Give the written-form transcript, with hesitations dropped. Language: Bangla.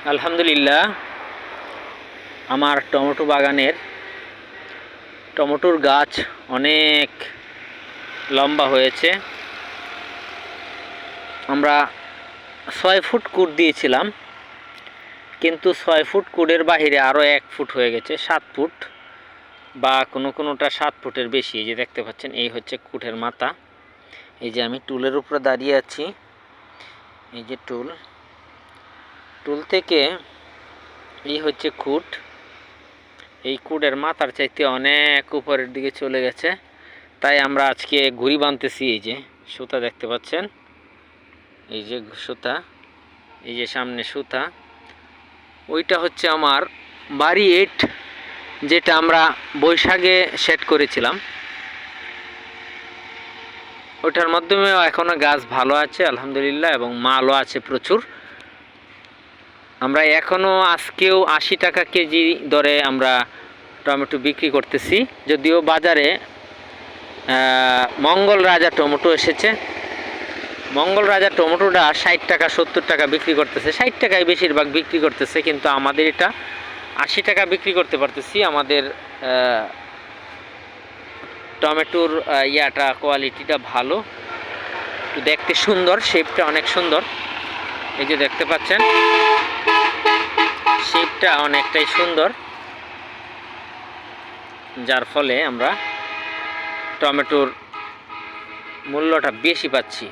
আলহামদুলিল্লাহ, আমার টমেটো বাগানের টমেটোর গাছ অনেক লম্বা হয়েছে। আমরা 6 ফুট কুট দিয়েছিলাম, কিন্তু 6 ফুট কুটের বাহিরে আরও 1 ফুট হয়ে গেছে, 7 ফুট বা কোনোটা 7 ফুটের বেশি। এই যে দেখতে পাচ্ছেন, এই হচ্ছে কুটের মাথা। এই যে আমি টুলের উপরে দাঁড়িয়ে আছি, এই যে টুল থেকে এই হচ্ছে কুট। এই কুটের মাথার চাইতে অনেক উপরের দিকে চলে গেছে, তাই আমরা আজকে ঘুড়ি বাঁধতেছি। এই যে সুতা দেখতে পাচ্ছেন, এই যে সুতা, এই যে সামনে সুতা, ওইটা হচ্ছে আমার বাড়ি 8, যেটা আমরা বৈশাখে সেট করেছিলাম। ওইটার মাধ্যমেও এখনও গাছ ভালো আছে আলহামদুলিল্লাহ, এবং মালও আছে প্রচুর। আমরা এখনও আজকেও 80 টাকা কেজি দরে আমরা টমেটো বিক্রি করতেছি, যদিও বাজারে মঙ্গল রাজা টমেটো এসেছে। মঙ্গল রাজা টমেটোটা 60 টাকা 70 টাকা বিক্রি করতেছে, 60 টাকায় বেশিরভাগ বিক্রি করতেছে, কিন্তু আমাদের এটা 80 টাকা বিক্রি করতে পারতেছি। আমাদের টমেটোর ইয়াটা কোয়ালিটিটা ভালো, একটু দেখতে সুন্দর, শেপটা অনেক সুন্দর। এই যে দেখতে পাচ্ছেন, শেপটা অনেকটাই সুন্দর, যার ফলে আমরা টমেটোর মূল্যটা বেশি পাচ্ছি।